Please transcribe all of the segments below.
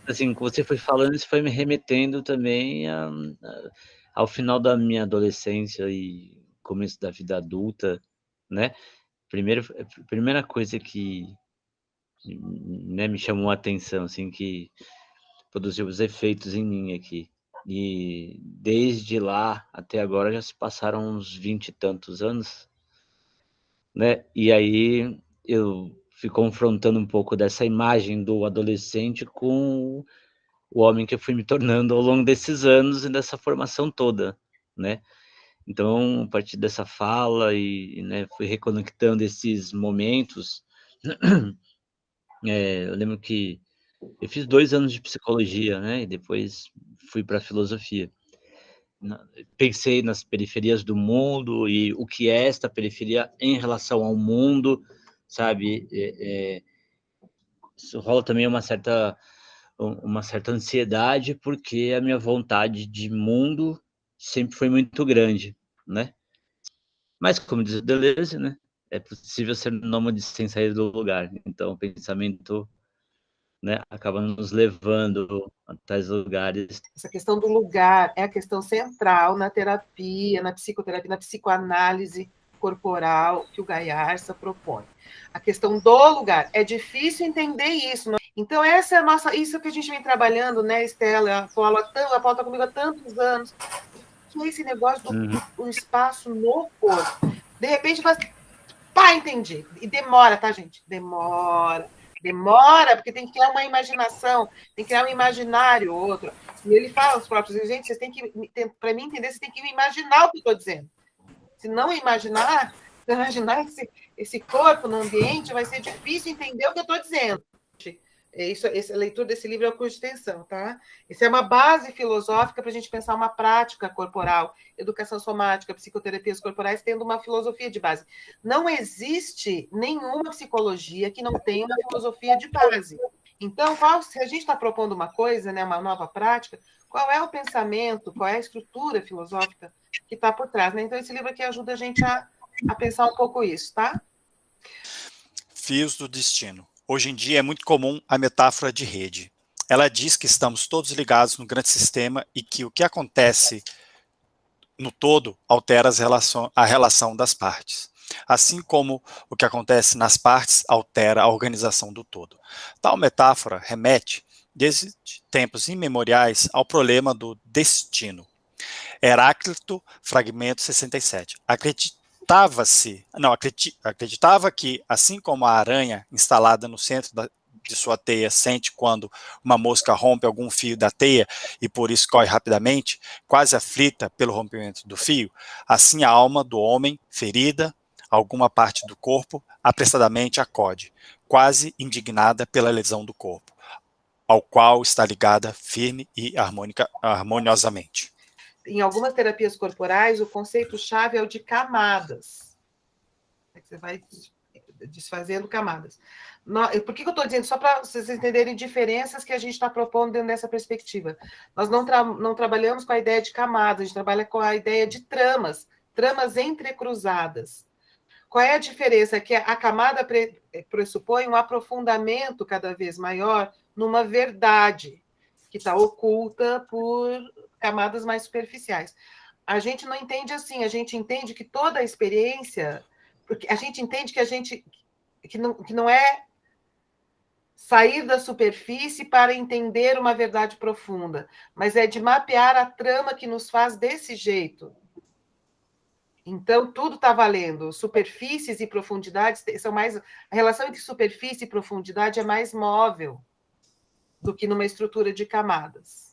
assim, como você foi falando, isso foi me remetendo também ao final da minha adolescência e começo da vida adulta, né. Primeira coisa que, né, me chamou a atenção, assim, que produziu os efeitos em mim aqui. E desde lá até agora já se passaram uns 20 e tantos anos, né, e aí eu fui confrontando um pouco dessa imagem do adolescente com o homem que eu fui me tornando ao longo desses anos e dessa formação toda, né. Então, a partir dessa fala né, fui reconectando esses momentos, eu lembro que eu fiz 2 anos de psicologia, né, e depois fui pra filosofia. Na Pensei nas periferias do mundo e o que é esta periferia em relação ao mundo, sabe. Isso rola também uma certa ansiedade, porque a minha vontade de mundo sempre foi muito grande, né. Mas como diz o Deleuze, né, é possível ser nômade sem sair do lugar. Então o pensamento, né, acaba nos levando a tais lugares. Essa questão do lugar é a questão central na terapia, na psicoterapia, na psicoanálise corporal que o Gaiarsa propõe. A questão do lugar. É difícil entender isso. Então, essa é a nossa, isso que a gente vem trabalhando, né, Estela? A Paula está comigo há tantos anos. Que é esse negócio do espaço no corpo. De repente, faz. Pá, entendi. E demora, tá, gente? Demora, porque tem que criar uma imaginação, tem que criar um imaginário outro. E ele fala aos próprios, gente, vocês têm que, para mim entender, vocês têm que imaginar o que eu estou dizendo. Se não imaginar esse corpo no ambiente, vai ser difícil entender o que eu estou dizendo. A leitura desse livro é o curso de extensão, tá? Isso é uma base filosófica para a gente pensar uma prática corporal, educação somática, psicoterapias corporais, tendo uma filosofia de base. Não existe nenhuma psicologia que não tenha uma filosofia de base. Então, se a gente está propondo uma coisa, né, uma nova prática, qual é o pensamento, qual é a estrutura filosófica que está por trás, né? Então, esse livro aqui ajuda a gente a pensar um pouco isso, tá? Fios do destino. Hoje em dia é muito comum a metáfora de rede. Ela diz que estamos todos ligados no grande sistema e que o que acontece no todo altera a relação das partes. Assim como o que acontece nas partes altera a organização do todo. Tal metáfora remete, desde tempos imemoriais, ao problema do destino. Heráclito, fragmento 67. Acreditava que, assim como a aranha instalada no centro de sua teia sente quando uma mosca rompe algum fio da teia e por isso corre rapidamente, quase aflita pelo rompimento do fio, assim a alma do homem, ferida, alguma parte do corpo, apressadamente acode, quase indignada pela lesão do corpo, ao qual está ligada firme e harmoniosamente. Em algumas terapias corporais, o conceito-chave é o de camadas. Você vai desfazendo camadas. Por que eu estou dizendo? Só para vocês entenderem diferenças que a gente está propondo dentro dessa perspectiva. Nós não trabalhamos com a ideia de camadas, a gente trabalha com a ideia de tramas entrecruzadas. Qual é a diferença? Que a camada pressupõe um aprofundamento cada vez maior numa verdade que está oculta por camadas mais superficiais. A gente não entende assim, a gente entende que toda a experiência, porque a gente entende que não é sair da superfície para entender uma verdade profunda, mas é de mapear a trama que nos faz desse jeito. Então, tudo está valendo. Superfícies e profundidades são mais... A relação entre superfície e profundidade é mais móvel do que numa estrutura de camadas.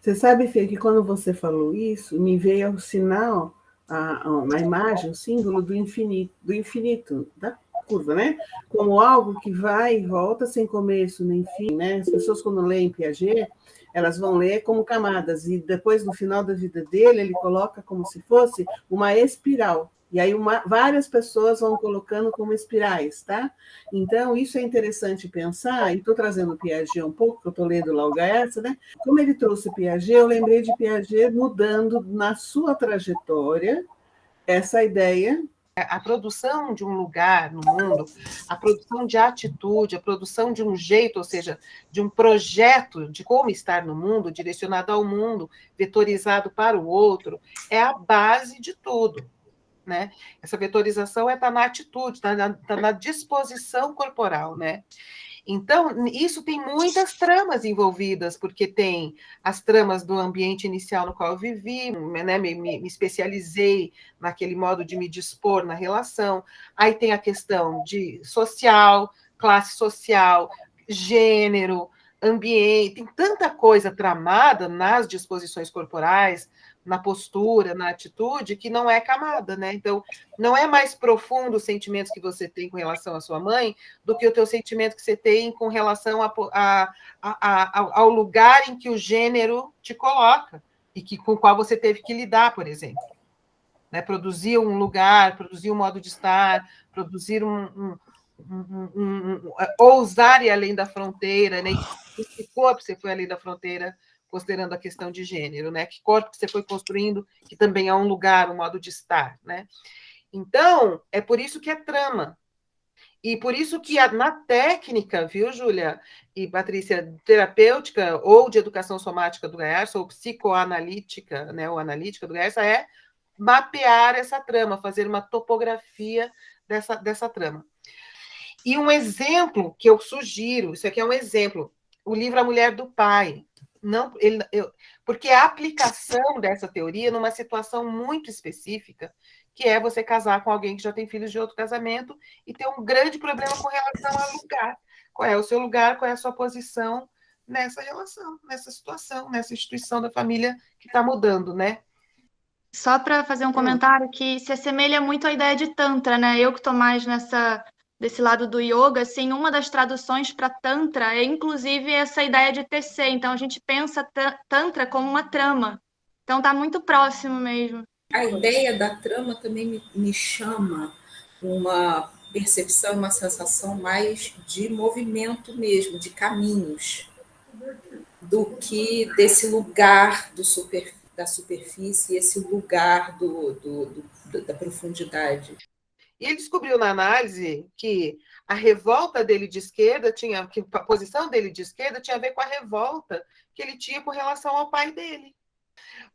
Você sabe, Fê, que quando você falou isso, me veio o sinal, a imagem, o símbolo do infinito, da curva, né? Como algo que vai e volta sem começo nem fim, né? As pessoas, quando leem Piaget, elas vão ler como camadas, e depois, no final da vida dele, ele coloca como se fosse uma espiral. E aí várias pessoas vão colocando como espirais, tá? Então, isso é interessante pensar, e estou trazendo o Piaget um pouco, que eu estou lendo lá o Gaessa, né? Como ele trouxe Piaget, eu lembrei de Piaget mudando na sua trajetória essa ideia A produção de um lugar no mundo, a produção de atitude, a produção de um jeito, ou seja, de um projeto de como estar no mundo, direcionado ao mundo, vetorizado para o outro, é a base de tudo. Né? Essa vetorização está na atitude, está na disposição corporal, né? Então, isso tem muitas tramas envolvidas, porque tem as tramas do ambiente inicial no qual eu vivi, né? me especializei naquele modo de me dispor na relação. Aí tem a questão de social, classe social, gênero, ambiente, tem tanta coisa tramada nas disposições corporais, na postura, na atitude, que não é camada, né? Então, não é mais profundo os sentimentos que você tem com relação à sua mãe do que o teu sentimento que você tem com relação ao lugar em que o gênero te coloca e com o qual você teve que lidar, por exemplo. Né? Produzir um lugar, produzir um modo de estar, produzir ousar ir além da fronteira, né? Que corpo você foi além da fronteira, considerando a questão de gênero, né? Que corpo que você foi construindo, que também é um lugar, um modo de estar, né? Então, é por isso que é trama. E por isso que na técnica, viu, Júlia e Patrícia, terapêutica ou de educação somática do Gaiarsa, ou psicoanalítica, né, ou analítica do Gaiarsa, é mapear essa trama, fazer uma topografia dessa trama. E um exemplo que eu sugiro, isso aqui é um exemplo, o livro A Mulher do Pai. Não, porque a aplicação dessa teoria numa situação muito específica, que é você casar com alguém que já tem filhos de outro casamento e ter um grande problema com relação ao lugar. Qual é o seu lugar, qual é a sua posição nessa relação, nessa situação, nessa instituição da família que está mudando, né? Só para fazer um comentário que se assemelha muito à ideia de Tantra, né? Eu que estou mais desse lado do yoga, assim, uma das traduções para Tantra é inclusive essa ideia de tecer. Então a gente pensa Tantra como uma trama. Então está muito próximo mesmo. A ideia da trama também me chama uma percepção, uma sensação mais de movimento mesmo, de caminhos, do que desse lugar da superfície, esse lugar da profundidade. E ele descobriu na análise que a revolta dele de esquerda que a posição dele de esquerda tinha a ver com a revolta que ele tinha com relação ao pai dele.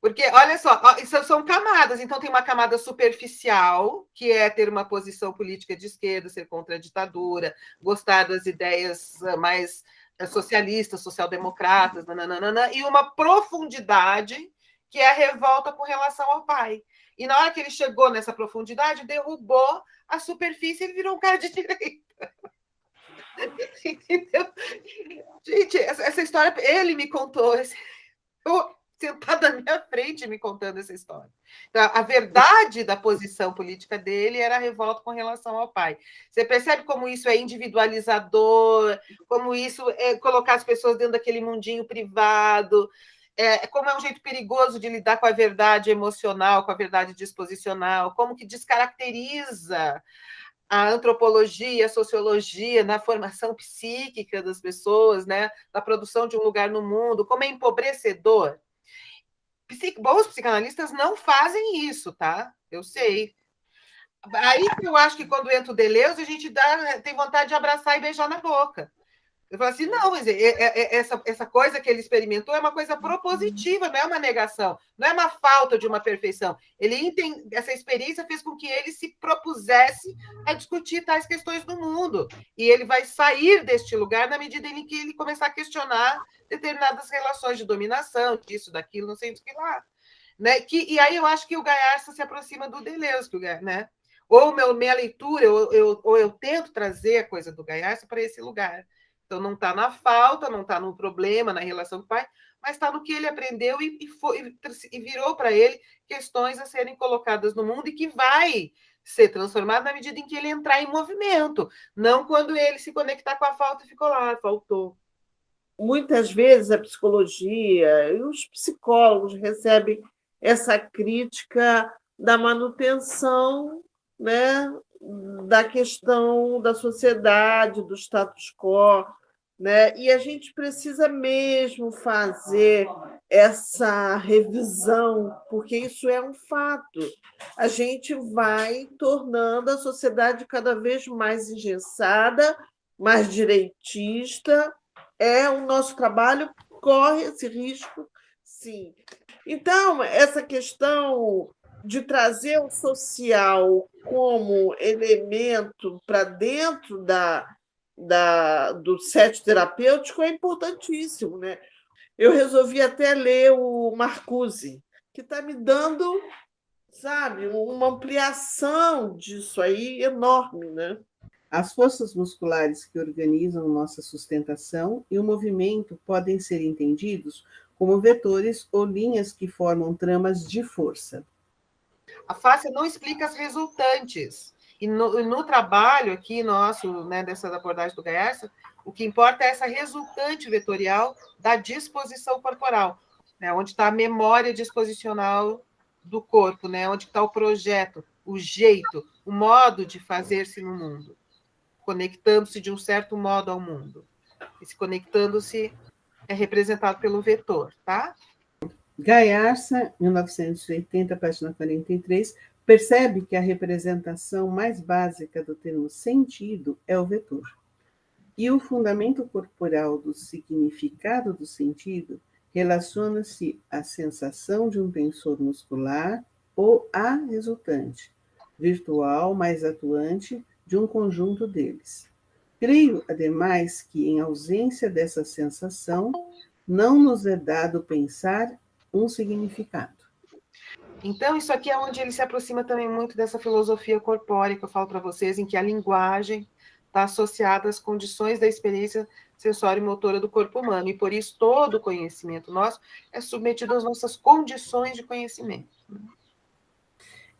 Porque, olha só, isso são camadas. Então, tem uma camada superficial, que é ter uma posição política de esquerda, ser contra a ditadura, gostar das ideias mais socialistas, social-democratas, nananana, e uma profundidade, que é a revolta com relação ao pai. E na hora que ele chegou nessa profundidade, derrubou a superfície e ele virou um cara de direita. Entendeu? Gente, essa história, ele me contou, sentado na minha frente me contando essa história. Então, a verdade da posição política dele era a revolta com relação ao pai. Você percebe como isso é individualizador, como isso é colocar as pessoas dentro daquele mundinho privado, como é um jeito perigoso de lidar com a verdade emocional, com a verdade disposicional, como que descaracteriza a antropologia, a sociologia na formação psíquica das pessoas, né? Na produção de um lugar no mundo, como é empobrecedor. Bons psicanalistas não fazem isso, tá? Eu sei. Aí eu acho que quando entra o Deleuze, a gente tem vontade de abraçar e beijar na boca. Eu falo assim, não, mas essa coisa que ele experimentou é uma coisa propositiva, não é uma negação, não é uma falta de uma perfeição. Essa experiência fez com que ele se propusesse a discutir tais questões do mundo. E ele vai sair deste lugar na medida em que ele começar a questionar determinadas relações de dominação, disso, daquilo, não sei o que lá. Né? E aí eu acho que o Gaiarsa se aproxima do Deleuze, né? Ou minha leitura, ou eu tento trazer a coisa do Gaiarsa para esse lugar. Então, não está na falta, não está no problema, na relação com o pai, mas está no que ele aprendeu e virou para ele questões a serem colocadas no mundo e que vai ser transformado na medida em que ele entrar em movimento, não quando ele se conectar com a falta e ficou lá, faltou. Muitas vezes a psicologia e os psicólogos recebem essa crítica da manutenção, né, da questão da sociedade, do status quo, né? E a gente precisa mesmo fazer essa revisão, porque isso é um fato. A gente vai tornando a sociedade cada vez mais engessada, mais direitista. O nosso trabalho corre esse risco, sim. Então, essa questão de trazer o social como elemento para dentro do set terapêutico é importantíssimo, né? Eu resolvi até ler o Marcuse, que está me dando, sabe, uma ampliação disso aí enorme, né? As forças musculares que organizam nossa sustentação e o movimento podem ser entendidos como vetores ou linhas que formam tramas de força. A face não explica as resultantes. E no trabalho aqui nosso, né, dessa abordagem do Gayarsa, o que importa é essa resultante vetorial da disposição corporal, né, onde está a memória disposicional do corpo, né, onde está o projeto, o jeito, o modo de fazer-se no mundo, conectando-se de um certo modo ao mundo. Esse conectando-se é representado pelo vetor, tá? Gayarsa, 1980, página 43, percebe que a representação mais básica do termo sentido é o vetor. E o fundamento corporal do significado do sentido relaciona-se à sensação de um tensor muscular ou à resultante, virtual mais atuante de um conjunto deles. Creio, ademais, que em ausência dessa sensação, não nos é dado pensar um significado. Então, isso aqui é onde ele se aproxima também muito dessa filosofia corpórea que eu falo para vocês, em que a linguagem está associada às condições da experiência sensório e motora do corpo humano, e por isso todo o conhecimento nosso é submetido às nossas condições de conhecimento.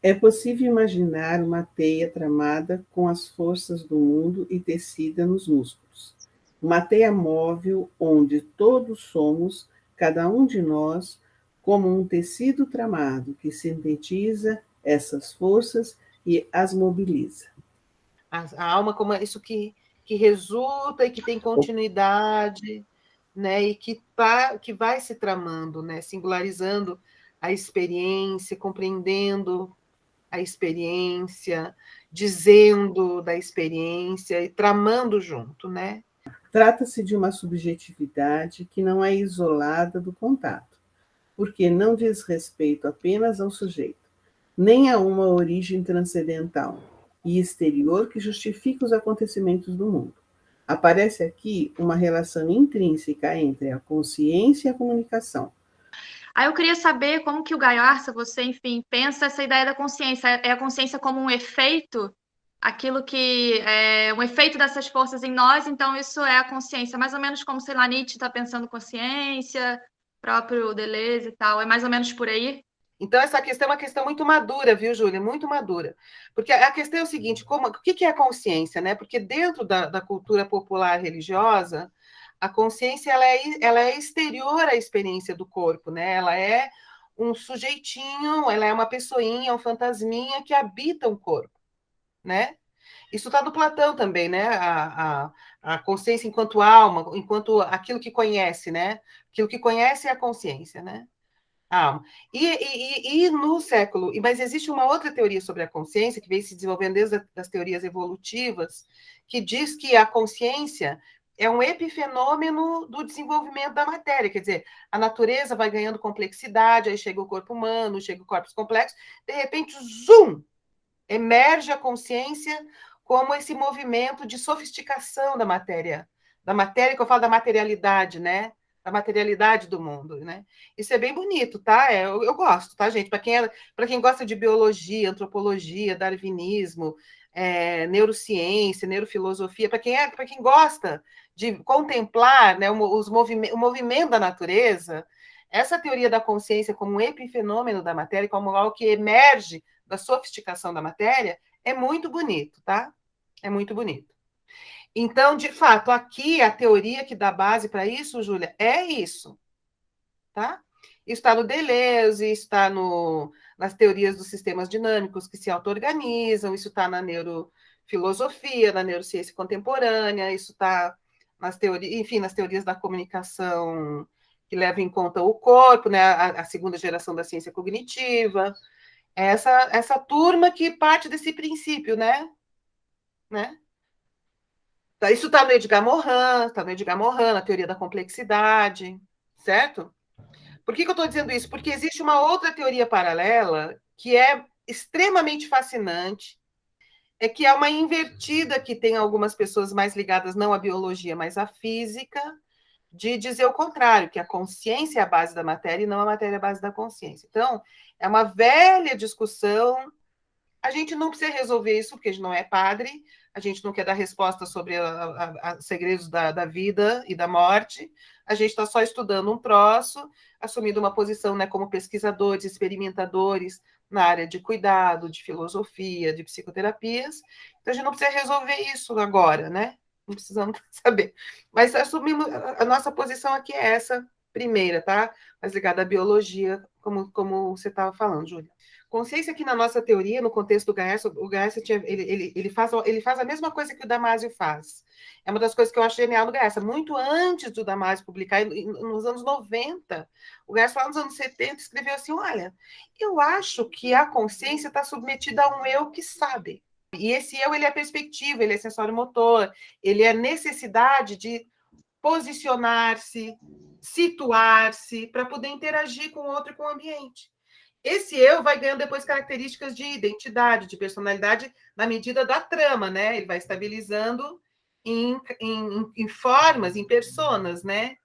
É possível imaginar uma teia tramada com as forças do mundo e tecida nos músculos. Uma teia móvel onde todos somos, cada um de nós, como um tecido tramado que sintetiza essas forças e as mobiliza. A alma como isso que resulta e que tem continuidade, né, e que vai se tramando, né, singularizando a experiência, compreendendo a experiência, dizendo da experiência e tramando junto, né? Trata-se de uma subjetividade que não é isolada do contato, porque não diz respeito apenas ao sujeito, nem a uma origem transcendental e exterior que justifica os acontecimentos do mundo. Aparece aqui uma relação intrínseca entre a consciência e a comunicação. Aí eu queria saber como que o Gayarsa, você, enfim, pensa essa ideia da consciência. É a consciência como um efeito, aquilo que é um efeito dessas forças em nós, então isso é a consciência, mais ou menos como, sei lá, Nietzsche está pensando consciência, próprio Deleuze e tal, é mais ou menos por aí? Então, essa questão é uma questão muito madura, viu, Júlia? Muito madura. Porque a questão é o seguinte, o que é a consciência, né? Porque dentro da cultura popular religiosa, a consciência ela é exterior à experiência do corpo, né? Ela é um sujeitinho, ela é uma pessoinha, um fantasminha que habita um corpo, né? Isso está no Platão também, né? A consciência enquanto alma, enquanto aquilo que conhece, né? Aquilo que conhece é a consciência, né? Alma. E no século... Mas existe uma outra teoria sobre a consciência, que vem se desenvolvendo desde as teorias evolutivas, que diz que a consciência é um epifenômeno do desenvolvimento da matéria, quer dizer, a natureza vai ganhando complexidade, aí chega o corpo humano, chega o corpos complexos, de repente, zoom, emerge a consciência como esse movimento de sofisticação da matéria que eu falo da materialidade, né? Da materialidade do mundo, né? Isso é bem bonito, tá? Eu gosto, tá, gente? Para quem gosta de biologia, antropologia, darwinismo, neurociência, neurofilosofia, para quem gosta de contemplar, né, o movimento da natureza, essa teoria da consciência como um epifenômeno da matéria, como algo que emerge da sofisticação da matéria, é muito bonito, tá? É muito bonito. Então, de fato, aqui a teoria que dá base para isso, Júlia, é isso, tá? Isso está no Deleuze, está nas teorias dos sistemas dinâmicos que se auto-organizam, isso está na neurofilosofia, na neurociência contemporânea, isso está nas teorias, enfim, nas teorias da comunicação que leva em conta o corpo, né, a segunda geração da ciência cognitiva, essa turma que parte desse princípio, né? Isso está no Edgar Morin, na teoria da complexidade, certo? Por que eu estou dizendo isso? Porque existe uma outra teoria paralela que é extremamente fascinante, que é uma invertida que tem algumas pessoas mais ligadas não à biologia, mas à física, de dizer o contrário, que a consciência é a base da matéria e não a matéria é a base da consciência. Então, é uma velha discussão. A gente não precisa resolver isso, porque a gente não é padre, a gente não quer dar resposta sobre os segredos da vida e da morte, a gente está só estudando um troço, assumindo uma posição, né, como pesquisadores, experimentadores na área de cuidado, de filosofia, de psicoterapias. Então, a gente não precisa resolver isso agora, né? Não precisamos saber. Mas assumimos, a nossa posição aqui é essa primeira, tá? Mais ligada à biologia, como você estava falando, Júlia. Consciência aqui na nossa teoria, no contexto do Gaersa, o Gaersa ele faz a mesma coisa que o Damasio faz. É uma das coisas que eu acho genial do Gaersa. Muito antes do Damasio publicar, nos anos 90, o Gaersa, lá nos anos 70, escreveu assim, olha, eu acho que a consciência está submetida a um eu que sabe. E esse eu, ele é perspectiva, ele é sensório-motor, ele é necessidade de posicionar-se, situar-se, para poder interagir com o outro e com o ambiente. Esse eu vai ganhando depois características de identidade, de personalidade, na medida da trama, né? Ele vai estabilizando em formas, em personas, né?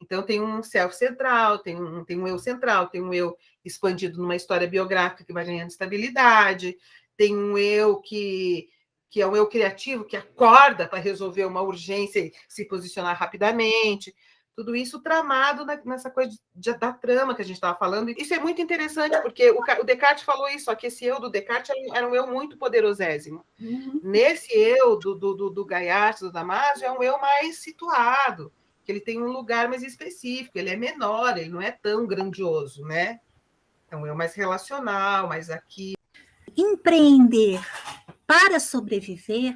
Então, tem um self central, tem um eu central, tem um eu expandido numa história biográfica que vai ganhando estabilidade, tem um eu que é um eu criativo, que acorda para resolver uma urgência e se posicionar rapidamente. Tudo isso tramado nessa coisa da trama que a gente estava falando. Isso é muito interessante, porque o Descartes falou isso, só que esse eu do Descartes era um eu muito poderosésimo. Uhum. Nesse eu do Gaiarsa, do Damasio, é um eu mais situado, que ele tem um lugar mais específico, ele é menor, ele não é tão grandioso, né? É um eu mais relacional, mais aqui. Empreender para sobreviver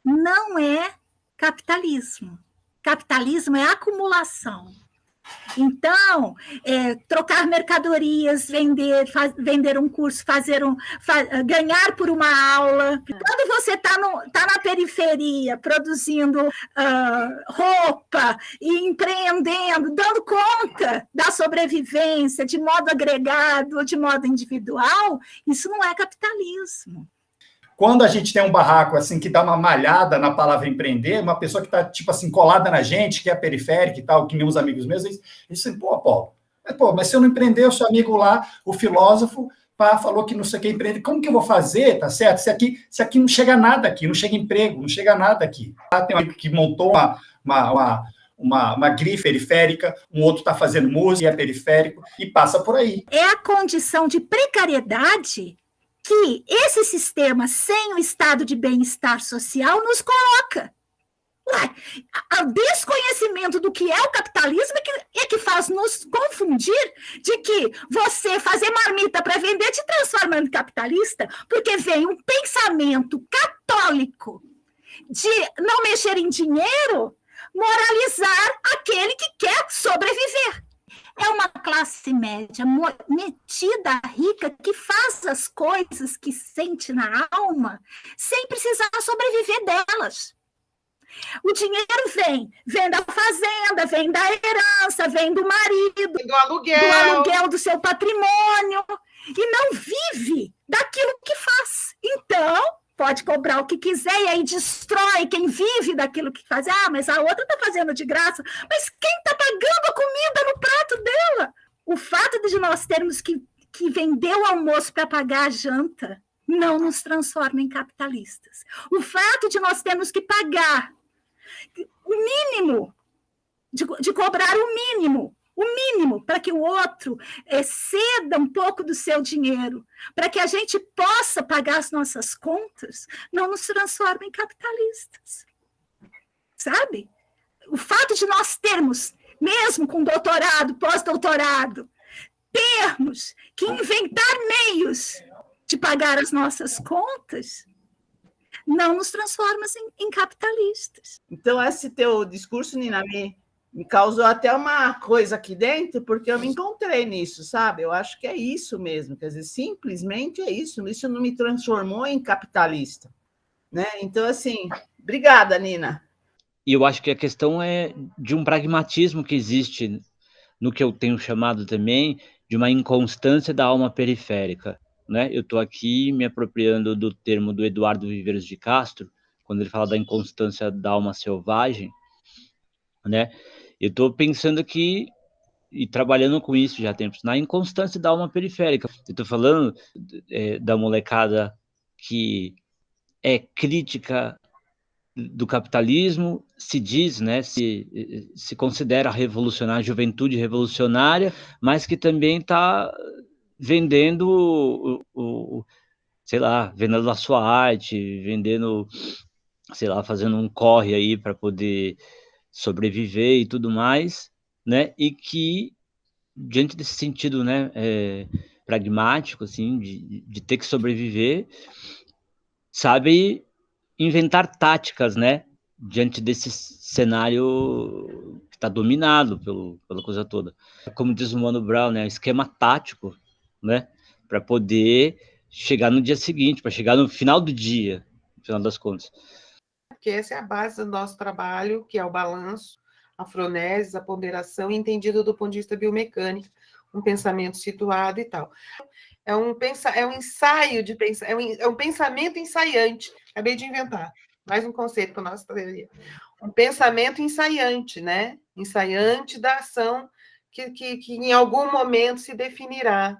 não é capitalismo. Capitalismo é acumulação. Então, trocar mercadorias, vender um curso, ganhar por uma aula. Quando você está na periferia, produzindo roupa e empreendendo, dando conta da sobrevivência de modo agregado ou de modo individual, isso não é capitalismo. Quando a gente tem um barraco assim que dá uma malhada na palavra empreender, uma pessoa que está tipo assim colada na gente, que é periférica e tal, que nem os amigos meus, eles dizem, pô, Paulo, mas se eu não empreender, o seu amigo lá, o filósofo, falou que não sei o que empreender, como que eu vou fazer, tá certo? Se aqui não chega nada aqui, não chega emprego, não chega nada aqui. Tem um amigo que montou uma grife periférica, um outro está fazendo música, é periférico, e passa por aí. É a condição de precariedade que esse sistema, sem o estado de bem-estar social, nos coloca. O desconhecimento do que é o capitalismo é que faz nos confundir de que você fazer marmita para vender te transforma em capitalista, porque vem um pensamento católico de não mexer em dinheiro, moralizar aquele que quer sobreviver. É uma classe média metida rica que faz as coisas que sente na alma sem precisar sobreviver delas. O dinheiro vem da fazenda, vem da herança, vem do marido, do aluguel do seu patrimônio, e não vive daquilo que faz. Então, pode cobrar o que quiser e aí destrói quem vive daquilo que faz. Mas a outra está fazendo de graça. Mas quem está pagando a comida no prato dela? O fato de nós termos que vender o almoço para pagar a janta não nos transforma em capitalistas. O fato de nós termos que pagar o mínimo, de cobrar o mínimo para que o outro ceda um pouco do seu dinheiro, para que a gente possa pagar as nossas contas, não nos transforma em capitalistas. Sabe? O fato de nós termos, mesmo com doutorado, pós-doutorado, termos que inventar meios de pagar as nossas contas, não nos transforma em capitalistas. Então, esse teu discurso, Ninamê, Me causou até uma coisa aqui dentro, porque eu me encontrei nisso, sabe? Eu acho que é isso mesmo, quer dizer, simplesmente é isso. Isso não me transformou em capitalista, né? Então, assim, obrigada, Nina. E eu acho que a questão é de um pragmatismo que existe no que eu tenho chamado também de uma inconstância da alma periférica, né? Eu estou aqui me apropriando do termo do Eduardo Viveiros de Castro, quando ele fala da inconstância da alma selvagem, né? Eu estou pensando aqui e trabalhando com isso já há tempos, na inconstância da alma periférica. Eu estou falando da molecada que é crítica do capitalismo, se diz, né, se considera revolucionária, juventude revolucionária, mas que também está vendendo sei lá, vendendo a sua arte, vendendo, sei lá, fazendo um corre aí para poder sobreviver e tudo mais, né? E que diante desse sentido, né, pragmático, assim, de ter que sobreviver, sabe inventar táticas, né, diante desse cenário que está dominado pela coisa toda. Como diz o Mano Brown, né, esquema tático, né, para poder chegar no dia seguinte, para chegar no final do dia, no final das contas. Porque essa é a base do nosso trabalho, que é o balanço, a fronese, a ponderação, entendido do ponto de vista biomecânico, um pensamento situado e tal. É um ensaio de pensar, é um pensamento ensaiante. Acabei de inventar mais um conceito para a nossa teoria. Um pensamento ensaiante, né? Ensaiante da ação que em algum momento se definirá.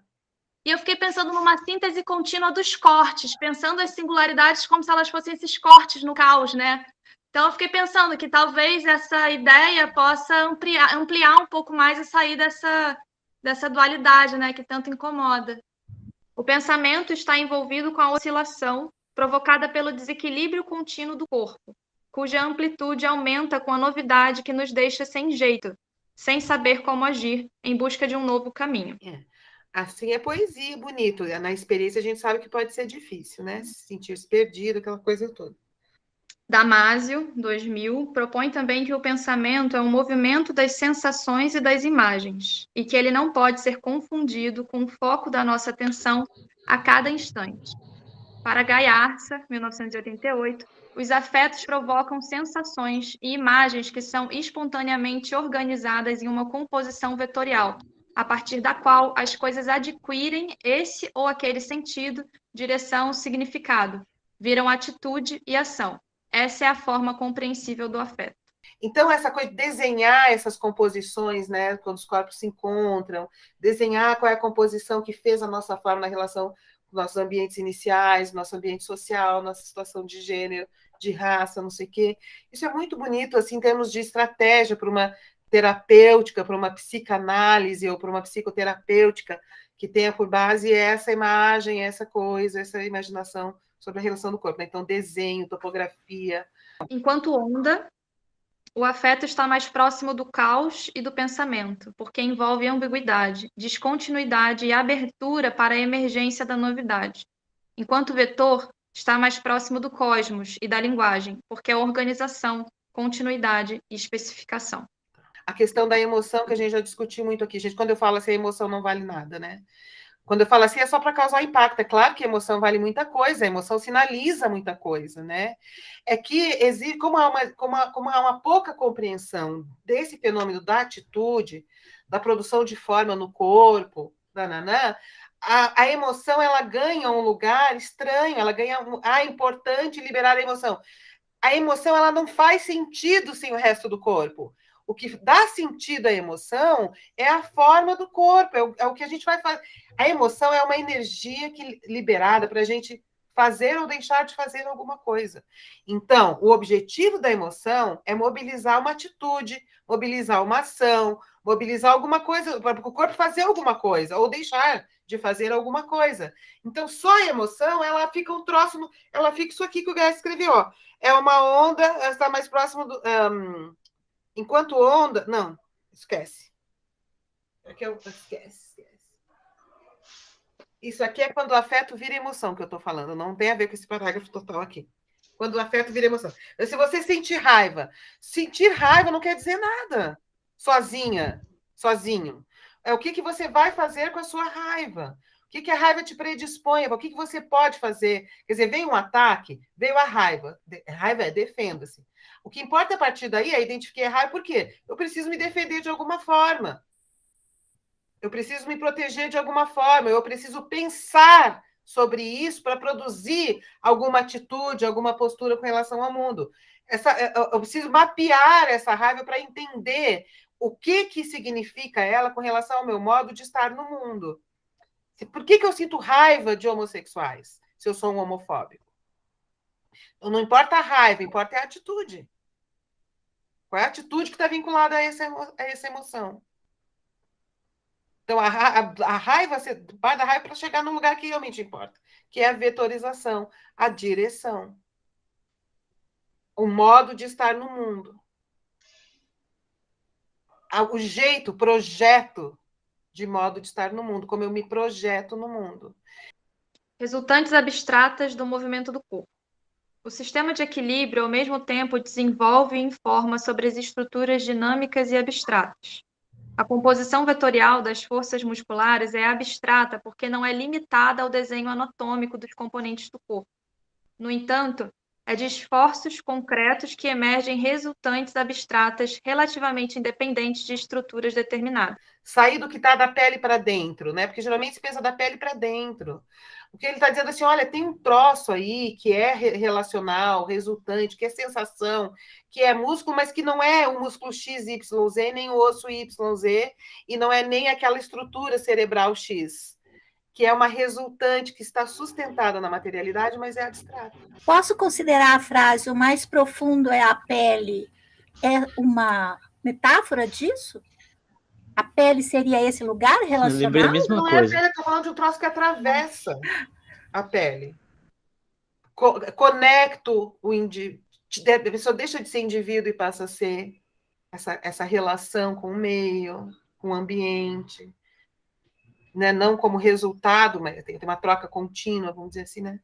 E eu fiquei pensando numa síntese contínua dos cortes, pensando as singularidades como se elas fossem esses cortes no caos, né? Então, eu fiquei pensando que talvez essa ideia possa ampliar um pouco mais e sair dessa dualidade, né, que tanto incomoda. O pensamento está envolvido com a oscilação provocada pelo desequilíbrio contínuo do corpo, cuja amplitude aumenta com a novidade que nos deixa sem jeito, sem saber como agir, em busca de um novo caminho. Assim é poesia, bonito. Na experiência a gente sabe que pode ser difícil, né? Sentir-se perdido, aquela coisa toda. Damasio, 2000, propõe também que o pensamento é um movimento das sensações e das imagens, e que ele não pode ser confundido com o foco da nossa atenção a cada instante. Para Guy Arça, 1988, os afetos provocam sensações e imagens que são espontaneamente organizadas em uma composição vetorial, a partir da qual as coisas adquirem esse ou aquele sentido, direção, significado, viram atitude e ação. Essa é a forma compreensível do afeto. Então, essa coisa de desenhar essas composições, né, quando os corpos se encontram, desenhar qual é a composição que fez a nossa forma na relação com nossos ambientes iniciais, nosso ambiente social, nossa situação de gênero, de raça, não sei o quê. Isso é muito bonito, assim, em termos de estratégia para uma terapêutica, para uma psicanálise ou para uma psicoterapêutica que tenha por base essa imagem, essa coisa, essa imaginação sobre a relação do corpo, né? Então, desenho, topografia. Enquanto onda, o afeto está mais próximo do caos e do pensamento, porque envolve ambiguidade, descontinuidade e abertura para a emergência da novidade. Enquanto vetor, está mais próximo do cosmos e da linguagem, porque é organização, continuidade e especificação. A questão da emoção, que a gente já discutiu muito aqui, gente, quando eu falo assim, a emoção não vale nada, né? Quando eu falo assim, é só para causar impacto. É claro que a emoção vale muita coisa, a emoção sinaliza muita coisa, né? É que existe, como há uma pouca compreensão desse fenômeno da atitude, da produção de forma no corpo, a emoção ela ganha um lugar estranho, ela ganha. É importante liberar a emoção. A emoção ela não faz sentido sem o resto do corpo. O que dá sentido à emoção é a forma do corpo, é o que a gente vai fazer. A emoção é uma energia liberada para a gente fazer ou deixar de fazer alguma coisa. Então, o objetivo da emoção é mobilizar uma atitude, mobilizar uma ação, mobilizar alguma coisa, para o corpo fazer alguma coisa, ou deixar de fazer alguma coisa. Então, só a emoção, ela fica um troço, ela fica isso aqui que o Guy escreveu, ó. É uma onda, ela está mais próximo do... enquanto onda... Não, esquece. Esquece. Isso aqui é quando o afeto vira emoção, que eu estou falando. Não tem a ver com esse parágrafo total aqui. Quando o afeto vira emoção. Se você sentir raiva não quer dizer nada. sozinha, sozinho. É o que você vai fazer com a sua raiva. O que a raiva te predispõe? O que você pode fazer? Quer dizer, veio um ataque, veio a raiva. A raiva é defenda-se. O que importa a partir daí é identificar a raiva, por quê? Eu preciso me defender de alguma forma. Eu preciso me proteger de alguma forma. Eu preciso pensar sobre isso para produzir alguma atitude, alguma postura com relação ao mundo. Eu preciso mapear essa raiva para entender o que significa ela com relação ao meu modo de estar no mundo. Por que eu sinto raiva de homossexuais, se eu sou um homofóbico? Então, não importa a raiva, importa a atitude. Qual é a atitude que está vinculada a essa emoção? Então, a raiva, você vai da raiva para chegar no lugar que realmente importa, que é a vetorização, a direção, o modo de estar no mundo. O jeito, o projeto de modo de estar no mundo, como eu me projeto no mundo. Resultantes abstratas do movimento do corpo. O sistema de equilíbrio, ao mesmo tempo, desenvolve e informa sobre as estruturas dinâmicas e abstratas. A composição vetorial das forças musculares é abstrata porque não é limitada ao desenho anatômico dos componentes do corpo. No entanto, é de esforços concretos que emergem resultantes abstratas relativamente independentes de estruturas determinadas. Sair do que está da pele para dentro, né? Porque geralmente se pensa da pele para dentro. Porque ele está dizendo assim, olha, tem um troço aí que é relacional, resultante, que é sensação, que é músculo, mas que não é o músculo XYZ, nem o osso YZ, e não é nem aquela estrutura cerebral X, que é uma resultante que está sustentada na materialidade, mas é abstrata. Posso considerar a frase o mais profundo é a pele, é uma metáfora disso? A pele seria esse lugar relacionado? Eu lembrei a mesma não coisa. É a pele, eu estou falando de um troço que atravessa a pele. Conecto o indivíduo. A pessoa deixa de ser indivíduo e passa a ser essa relação com o meio, com o ambiente. Né? Não como resultado, mas tem uma troca contínua, vamos dizer assim, né?